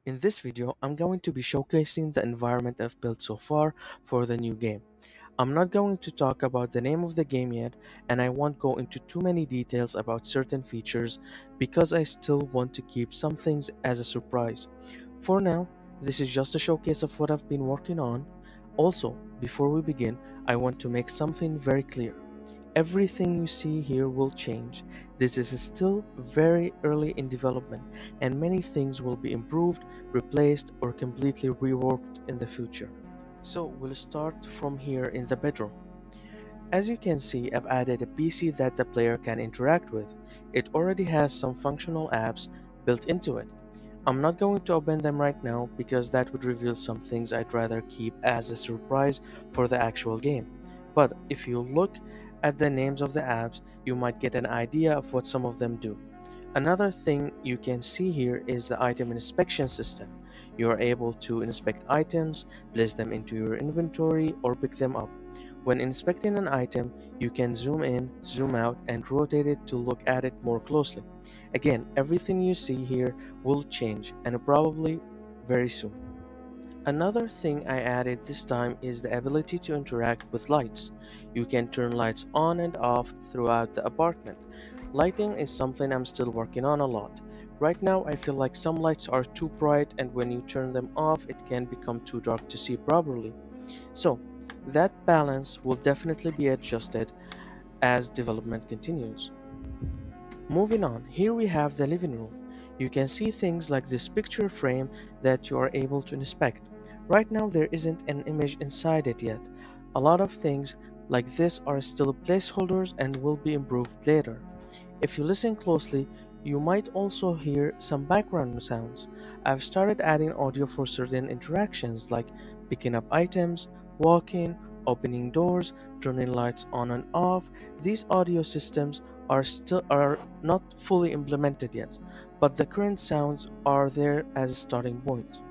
In this video, I'm going to be showcasing the environment I've built so far for the new game. I'm not going to talk about the name of the game yet, and I won't go into too many details about certain features because I still want to keep some things as a surprise. For now, this is just a showcase of what I've been working on. Also, before we begin, I want to make something very clear. Everything you see here will change. This is still very early in development, and many things will be improved, replaced, or completely reworked in the future. So we'll start from here in the bedroom. As you can see, I've added a PC that the player can interact with. It already has some functional apps built into it. I'm not going to open them right now because that would reveal some things I'd rather keep as a surprise for the actual game. But if you look at the names of the apps, you might get an idea of what some of them do. Another thing you can see here is the item inspection system. You are able to inspect items, place them into your inventory, or pick them up. When inspecting an item, you can zoom in, zoom out, and rotate it to look at it more closely. Again, everything you see here will change, and probably very soon. Another thing I added this time is the ability to interact with lights. You can turn lights on and off throughout the apartment. Lighting is something I'm still working on a lot. Right now, I feel like some lights are too bright, and when you turn them off, it can become too dark to see properly. So, that balance will definitely be adjusted as development continues. Moving on, here we have the living room. You can see things like this picture frame that you are able to inspect. Right now there isn't an image inside it yet. A lot of things like this are still placeholders and will be improved later. If you listen closely, you might also hear some background sounds. I've started adding audio for certain interactions like picking up items, walking, opening doors, turning lights on and off. These audio systems are not fully implemented yet, but the current sounds are there as a starting point.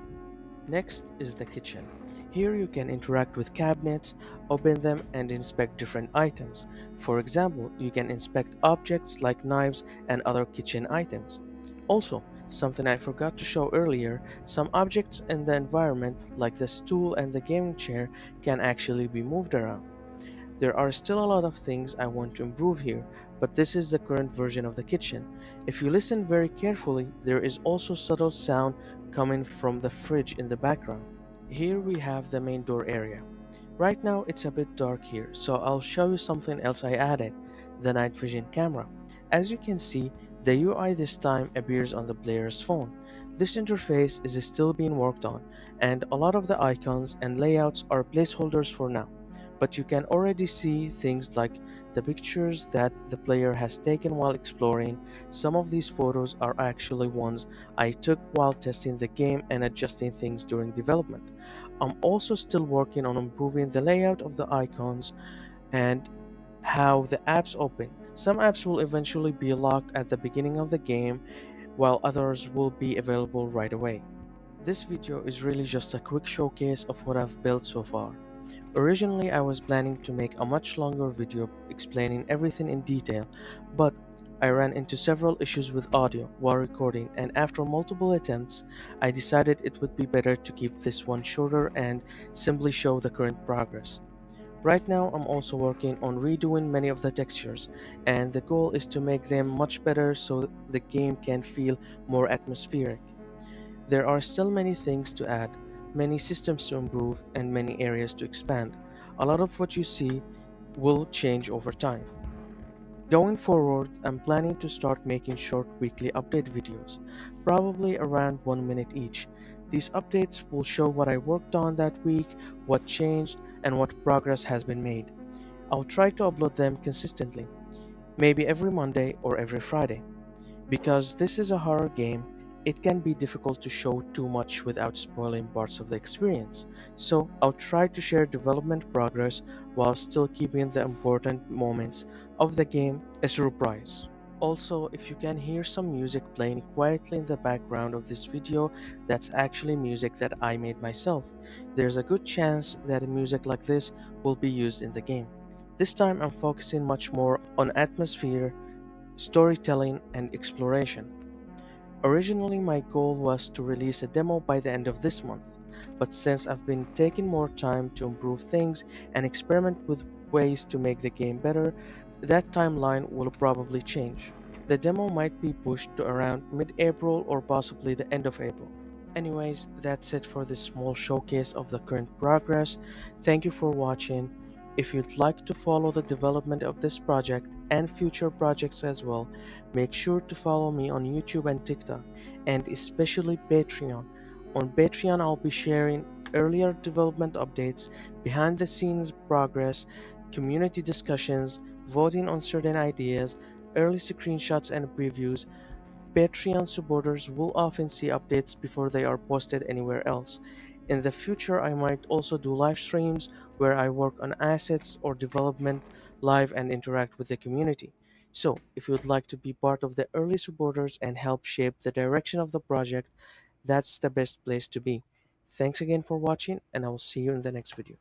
Next is the kitchen. Here you can interact with cabinets, open them, and inspect different items. For example, you can inspect objects like knives and other kitchen items. Also, something I forgot to show earlier, some objects in the environment, like the stool and the gaming chair, can actually be moved around. There are still a lot of things I want to improve here, but this is the current version of the kitchen. If you listen very carefully, there is also subtle sound coming from the fridge in the background. Here we have the main door area. Right now it's a bit dark here, so I'll show you something else I added, the night vision camera. As you can see, the UI this time appears on the player's phone. This interface is still being worked on, and a lot of the icons and layouts are placeholders for now. But you can already see things like the pictures that the player has taken while exploring. Some of these photos are actually ones I took while testing the game and adjusting things during development. I'm also still working on improving the layout of the icons and how the apps open. Some apps will eventually be locked at the beginning of the game, while others will be available right away. This video is really just a quick showcase of what I've built so far. Originally, I was planning to make a much longer video explaining everything in detail, but I ran into several issues with audio while recording, and after multiple attempts, I decided it would be better to keep this one shorter and simply show the current progress. Right now, I'm also working on redoing many of the textures, and the goal is to make them much better so the game can feel more atmospheric. There are still many things to add, many systems to improve, and many areas to expand. A lot of what you see will change over time. Going forward, I'm planning to start making short weekly update videos, probably around 1 minute each. These updates will show what I worked on that week, what changed, and what progress has been made. I'll try to upload them consistently, maybe every Monday or every Friday. Because this is a horror game, it can be difficult to show too much without spoiling parts of the experience. So I'll try to share development progress while still keeping the important moments of the game a surprise. Also, if you can hear some music playing quietly in the background of this video, that's actually music that I made myself. There's a good chance that a music like this will be used in the game. This time I'm focusing much more on atmosphere, storytelling, and exploration. Originally, my goal was to release a demo by the end of this month, but since I've been taking more time to improve things and experiment with ways to make the game better, that timeline will probably change. The demo might be pushed to around mid April or possibly the end of April. Anyways, that's it for this small showcase of the current progress. Thank you for watching. If you'd like to follow the development of this project and future projects as well, make sure to follow me on YouTube and TikTok, and especially Patreon. On Patreon, I'll be sharing earlier development updates, behind the scenes progress, community discussions, voting on certain ideas, early screenshots and previews. Patreon supporters will often see updates before they are posted anywhere else. In the future, I might also do live streams where I work on assets or development live and interact with the community. So, if you'd like to be part of the early supporters and help shape the direction of the project, that's the best place to be. Thanks again for watching, and I will see you in the next video.